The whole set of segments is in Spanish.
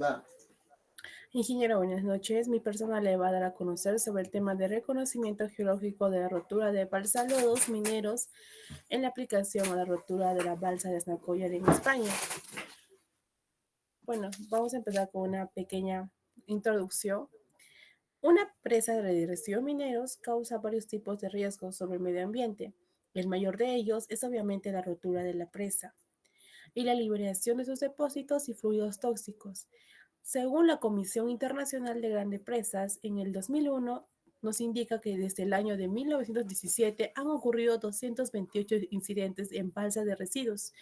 Va. Ingeniero, buenas noches. Mi persona le va a dar a conocer sobre el tema de reconocimiento geológico de la rotura de balsa-lodos mineros en la aplicación a la rotura de la balsa de Snacoyer en España. Bueno, vamos a empezar con una pequeña introducción. Una presa de residuos mineros causa varios tipos de riesgos sobre el medio ambiente. El mayor de ellos es obviamente la rotura de la presa y la liberación de sus depósitos y fluidos tóxicos. Según la Comisión Internacional de Grandes Presas, en el 2001 nos indica que desde el año de 1917 han ocurrido 228 incidentes en balsas de residuos.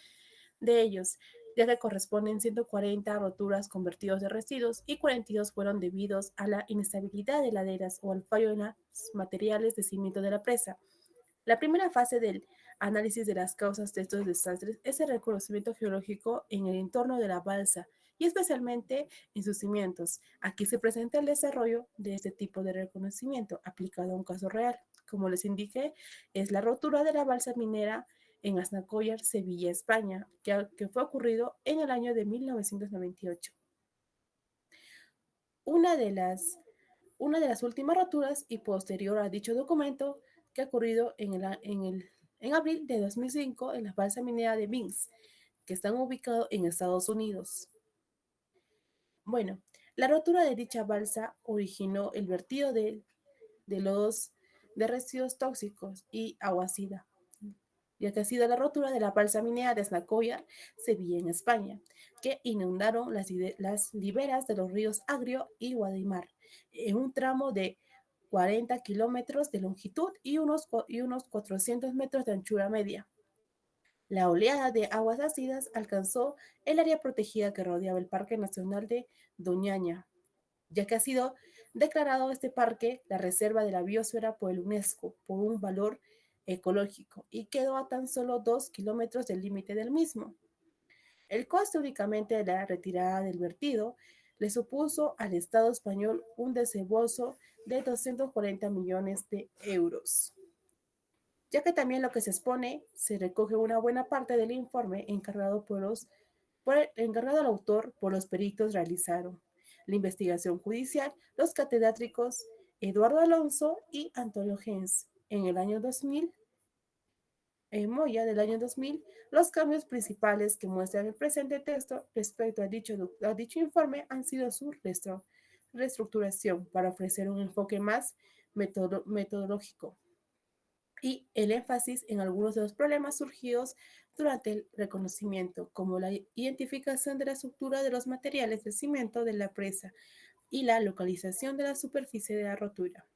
De ellos, ya que corresponden 140 roturas convertidos de residuos y 42 fueron debidos a la inestabilidad de laderas o al fallo en los materiales de cimiento de la presa. La primera fase del análisis de las causas de estos desastres es el reconocimiento geológico en el entorno de la balsa y especialmente en sus cimientos. Aquí se presenta el desarrollo de este tipo de reconocimiento aplicado a un caso real. Como les indiqué, es la rotura de la balsa minera en Aznacoyar, Sevilla, España, que fue ocurrido en el año de 1998. Una de las una de las últimas roturas y posterior a dicho documento que ha ocurrido en abril de 2005 en la balsa minera de Binks, que están ubicados en Estados Unidos. Bueno, la rotura de dicha balsa originó el vertido de los de residuos tóxicos y agua ácida, ya que ha sido la rotura de la balsa minera de Snacoya, Sevilla, en España, que inundaron las liberas de los ríos Agrio y Guadimar, en un tramo de 40 kilómetros de longitud y unos 400 metros de anchura media. La oleada de aguas ácidas alcanzó el área protegida que rodeaba el Parque Nacional de Doñaña, ya que ha sido declarado este parque la reserva de la biosfera por el UNESCO por un valor ecológico y quedó a tan solo 2 kilómetros del límite del mismo. El coste únicamente de la retirada del vertido le supuso al Estado español un desembolso de 240 millones de euros, ya que también lo que se expone se recoge una buena parte del informe encargado al autor por los peritos realizaron la investigación judicial, los catedráticos Eduardo Alonso y Antonio Gens. En el año 2000, en Moya del año 2000, los cambios principales que muestran el presente texto respecto a dicho informe han sido su reestructuración para ofrecer un enfoque más metodológico y el énfasis en algunos de los problemas surgidos durante el reconocimiento, como la identificación de la estructura de los materiales de cimiento de la presa y la localización de la superficie de la rotura.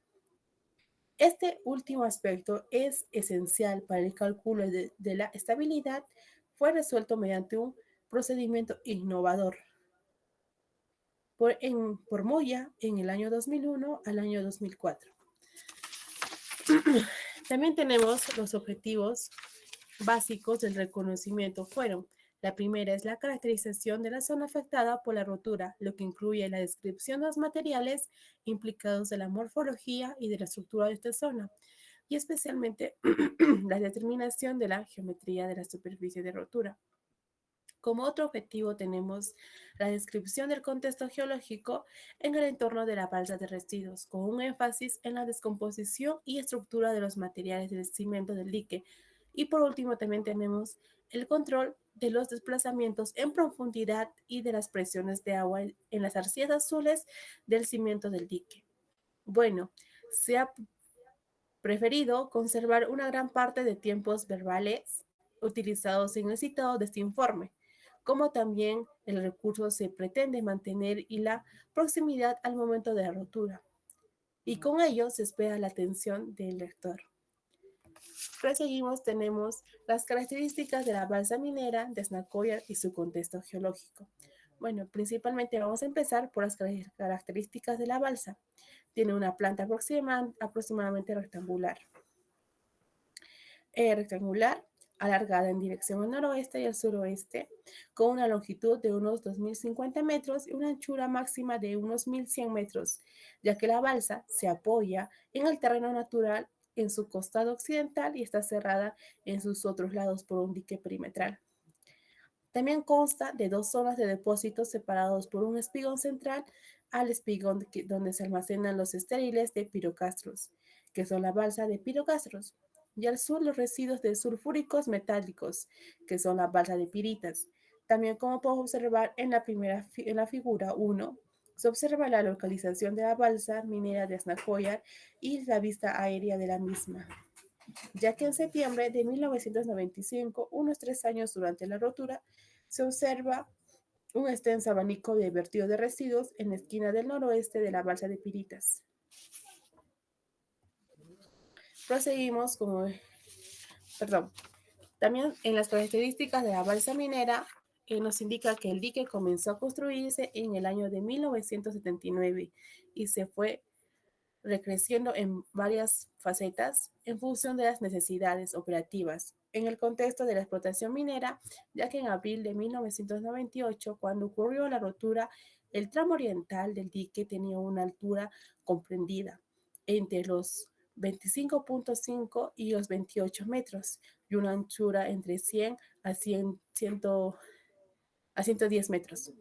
Este último aspecto es esencial para el cálculo de la estabilidad. Fue resuelto mediante un procedimiento innovador por Moya en el año 2001 al año 2004. También tenemos los objetivos básicos del reconocimiento fueron: la primera es la caracterización de la zona afectada por la rotura, lo que incluye la descripción de los materiales implicados de la morfología y de la estructura de esta zona, y especialmente la determinación de la geometría de la superficie de rotura. Como otro objetivo tenemos la descripción del contexto geológico en el entorno de la balsa de residuos, con un énfasis en la descomposición y estructura de los materiales del cimiento del dique. Y por último también tenemos el control de los desplazamientos en profundidad y de las presiones de agua en las arcillas azules del cimiento del dique. Bueno, se ha preferido conservar una gran parte de tiempos verbales utilizados en el citado de este informe, como también el recurso se pretende mantener y la proximidad al momento de la rotura, y con ello se espera la atención del lector. Proseguimos, tenemos las características de la balsa minera de Snacoyer y su contexto geológico. Bueno, principalmente vamos a empezar por las características de la balsa. Tiene una planta aproximadamente rectangular, alargada en dirección al noroeste y al suroeste, con una longitud de unos 2.050 metros y una anchura máxima de unos 1.100 metros, ya que la balsa se apoya en el terreno natural en su costado occidental y está cerrada en sus otros lados por un dique perimetral. También consta de dos zonas de depósitos separados por un espigón central al espigón donde se almacenan los estériles de pirocastros, que son la balsa de pirocastros, y al sur los residuos de sulfúricos metálicos, que son la balsa de piritas. También, como podemos observar en la figura 1, se observa la localización de la balsa minera de Aznacoyar y la vista aérea de la misma, ya que en septiembre de 1995, unos 3 años durante la rotura, se observa un extenso abanico de vertido de residuos en la esquina del noroeste de la balsa de Piritas. Proseguimos con, perdón, también en las características de la balsa minera nos indica que el dique comenzó a construirse en el año de 1979 y se fue recreciendo en varias facetas en función de las necesidades operativas en el contexto de la explotación minera, ya que en abril de 1998, cuando ocurrió la rotura, el tramo oriental del dique tenía una altura comprendida entre los 25.5 y los 28 metros y una anchura entre 100 a 110 metros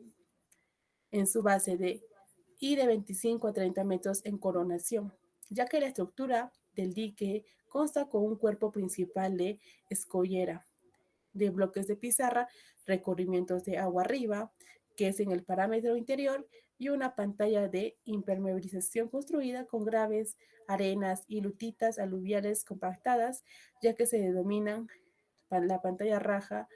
en su base y de 25 a 30 metros en coronación, ya que la estructura del dique consta con un cuerpo principal de escollera, de bloques de pizarra, recubrimientos de agua arriba, que es en el parámetro interior, y una pantalla de impermeabilización construida con graves, arenas y lutitas aluviales compactadas, ya que se denominan la pantalla roja.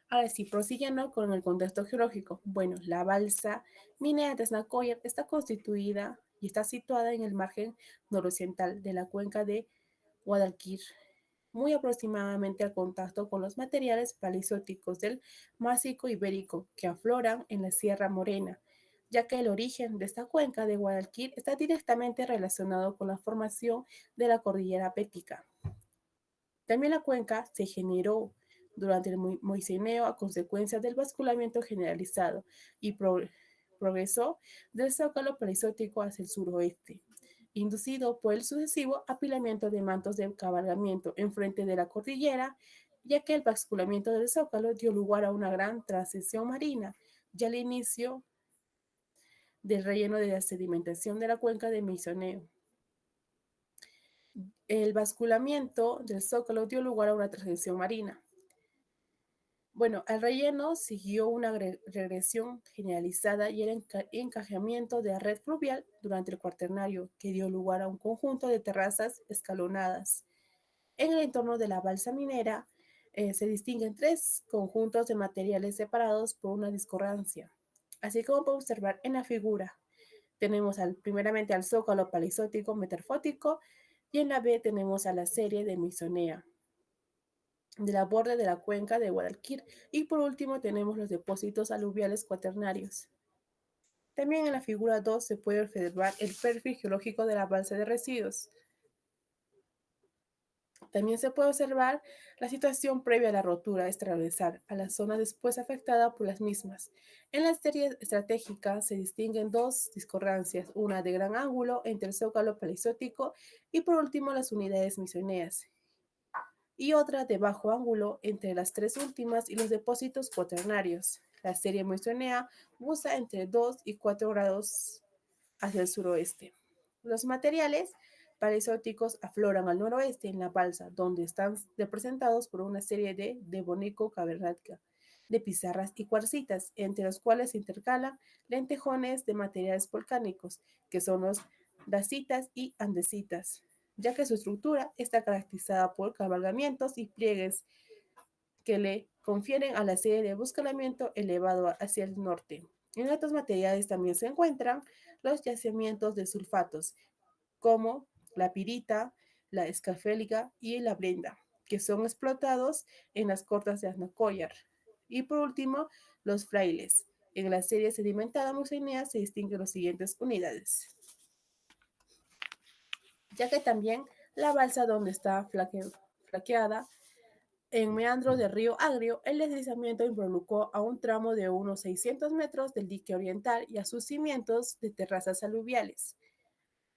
Ahora sí, prosiguiendo con el contexto geológico. Bueno, la balsa minera de Snacoyer está constituida y está situada en el margen noroccidental de la cuenca de Guadalquivir, muy aproximadamente al contacto con los materiales paleozoicos del Másico Ibérico que afloran en la Sierra Morena, ya que el origen de esta cuenca de Guadalquivir está directamente relacionado con la formación de la cordillera Bética. También la cuenca se generó durante el Mioceno a consecuencia del basculamiento generalizado y progresó del zócalo paleozoico hacia el suroeste, inducido por el sucesivo apilamiento de mantos de cabalgamiento enfrente de la cordillera, ya que el basculamiento del zócalo dio lugar a una gran transición marina, ya al inicio del relleno de la sedimentación de la cuenca de Mioceno. El basculamiento del zócalo dio lugar a una transición marina. Bueno, al relleno siguió una regresión generalizada y el encajamiento de la red fluvial durante el Cuaternario, que dio lugar a un conjunto de terrazas escalonadas. En el entorno de la balsa minera se distinguen tres conjuntos de materiales separados por una discordancia. Así como puede observar en la figura, tenemos primeramente al zócalo paleozoico metamórfico y en la B tenemos a la serie de Mesozoea de la borde de la cuenca de Guadalquivir y por último tenemos los depósitos aluviales cuaternarios. También en la figura 2 se puede observar el perfil geológico de la balsa de residuos. También se puede observar la situación previa a la rotura transversal a la zona después afectada por las mismas. En la serie estratégica se distinguen dos discordancias, una de gran ángulo entre el zócalo paleozoico y por último las unidades misioneras, y otra de bajo ángulo entre las tres últimas y los depósitos cuaternarios. La serie Moisonea usa entre 2 y 4 grados hacia el suroeste. Los materiales paleozoicos afloran al noroeste en la balsa, donde están representados por una serie de devónico cavernática de pizarras y cuarcitas, entre los cuales se intercalan lentejones de materiales volcánicos, que son los dacitas y andesitas, ya que su estructura está caracterizada por cabalgamientos y pliegues que le confieren a la serie de buscamiento elevado hacia el norte. En estos materiales también se encuentran los yacimientos de sulfatos, como la pirita, la escafélica y la brenda, que son explotados en las cortas de Aznacoyar. Y por último, los frailes. En la serie sedimentada muceinea se distinguen las siguientes unidades, ya que también la balsa donde está flaqueada en meandros del río Agrio, el deslizamiento involucró a un tramo de unos 600 metros del dique oriental y a sus cimientos de terrazas aluviales.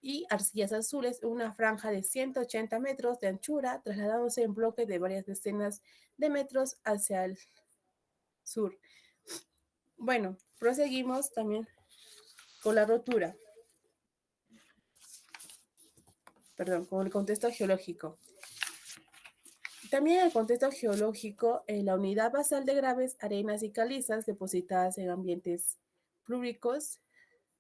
y arcillas azules, una franja de 180 metros de anchura, trasladándose en bloque de varias decenas de metros hacia el sur. Bueno, proseguimos también con la rotura, perdón, con el contexto geológico. También en el contexto geológico, la unidad basal de graves, arenas y calizas depositadas en ambientes plúricos,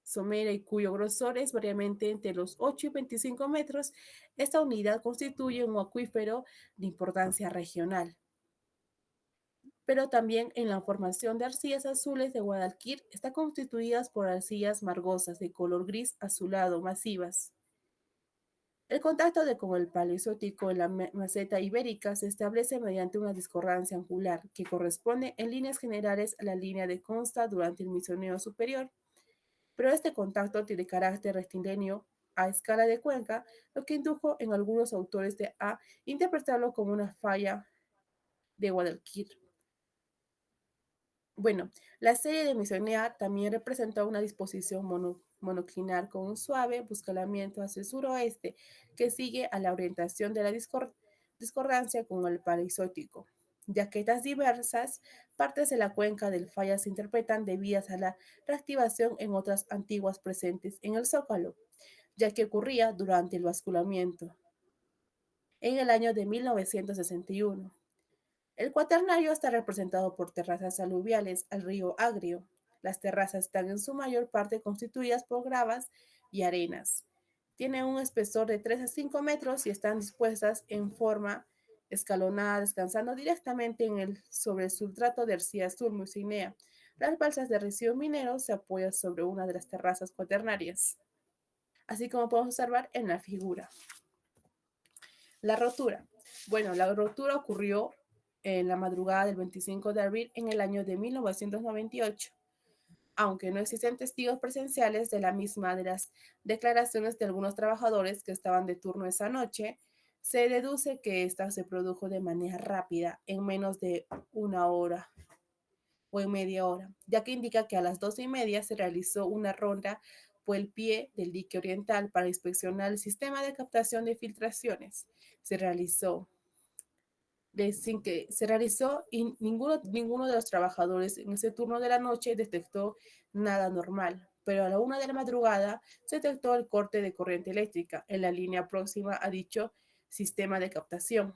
somera y cuyo grosor es variamente entre los 8 y 25 metros, esta unidad constituye un acuífero de importancia regional. Pero también en la formación de arcillas azules de Guadalquivir está constituidas por arcillas margosas de color gris azulado masivas. El contacto con el Paleozoico en la meseta ibérica se establece mediante una discordancia angular que corresponde en líneas generales a la línea de consta durante el Mioceno superior, pero este contacto tiene carácter rectilíneo a escala de cuenca, lo que indujo en algunos autores a interpretarlo como una falla de Guadalquivir. Bueno, la serie de Misionea también representa una disposición monoclinal con un suave buscalamiento hacia el suroeste que sigue a la orientación de la discordancia con el Paleozoico, ya que estas diversas partes de la cuenca del falla se interpretan debidas a la reactivación en otras antiguas presentes en el zócalo, ya que ocurría durante el basculamiento en el año de 1961. El cuaternario está representado por terrazas aluviales al río Agrio. Las terrazas están en su mayor parte constituidas por gravas y arenas. Tienen un espesor de 3 a 5 metros y están dispuestas en forma escalonada, descansando directamente sobre el sustrato de arcilla azul mucinea. Las balsas de residuos mineros se apoyan sobre una de las terrazas cuaternarias, así como podemos observar en la figura. La rotura. Bueno, la rotura ocurrió en la madrugada del 25 de abril en el año de 1998. Aunque no existen testigos presenciales de la misma de las declaraciones de algunos trabajadores que estaban de turno esa noche, se deduce que esta se produjo de manera rápida, en menos de una hora o en media hora, ya que indica que a las 12:30 se realizó una ronda por el pie del dique oriental para inspeccionar el sistema de captación de filtraciones. Se realizó sin que se realizó y ninguno de los trabajadores en ese turno de la noche detectó nada normal, pero a la 1 de la madrugada se detectó el corte de corriente eléctrica en la línea próxima a dicho sistema de captación.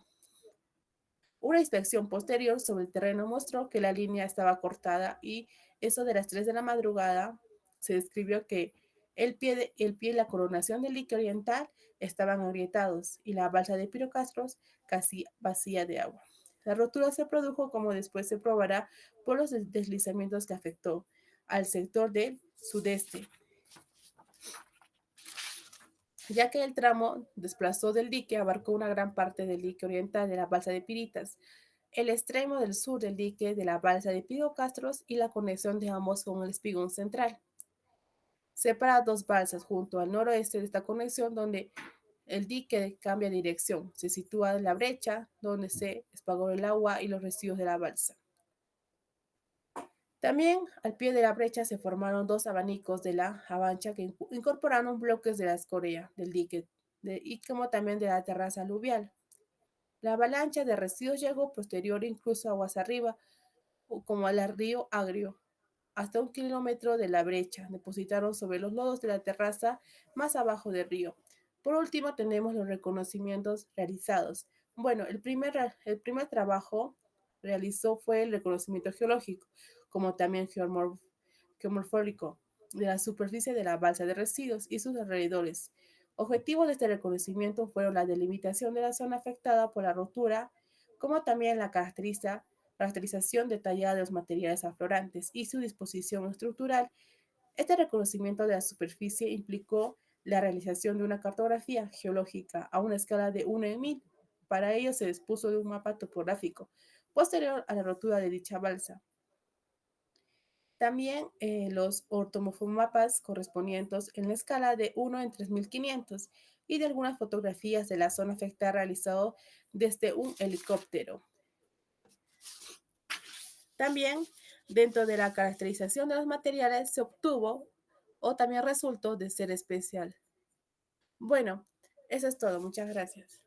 Una inspección posterior sobre el terreno mostró que la línea estaba cortada y eso de las 3 de la madrugada se describió que el pie y la coronación del dique oriental estaban agrietados y la balsa de pirocastros casi vacía de agua. La rotura se produjo, como después se probará, por los deslizamientos que afectó al sector del sudeste, ya que el tramo desplazó del dique abarcó una gran parte del dique oriental de la balsa de Piritas, el extremo del sur del dique de la balsa de Pirocastros y la conexión de ambos con el espigón central. Separa dos balsas junto al noroeste de esta conexión donde el dique cambia de dirección. Se sitúa en la brecha donde se espagó el agua y los residuos de la balsa. También al pie de la brecha se formaron dos abanicos de la avalancha que incorporaron bloques de la escoria del dique y como también de la terraza aluvial. La avalancha de residuos llegó posterior incluso aguas arriba, como al río Agrio, hasta 1 kilómetro de la brecha. Depositaron sobre los lodos de la terraza más abajo del río. Por último, tenemos los reconocimientos realizados. Bueno, el primer trabajo realizó fue el reconocimiento geológico, como también geomorfólico, de la superficie de la balsa de residuos y sus alrededores. Objetivos de este reconocimiento fueron la delimitación de la zona afectada por la rotura, como también la caracterización detallada de los materiales aflorantes y su disposición estructural. Este reconocimiento de la superficie implicó la realización de una cartografía geológica a una escala de 1 en 1000. Para ello se dispuso de un mapa topográfico posterior a la rotura de dicha balsa. También los ortomofomapas correspondientes en la escala de 1 en 3500 y de algunas fotografías de la zona afectada realizado desde un helicóptero. También, dentro de la caracterización de los materiales se obtuvo o también resultó de ser especial. Bueno, eso es todo. Muchas gracias.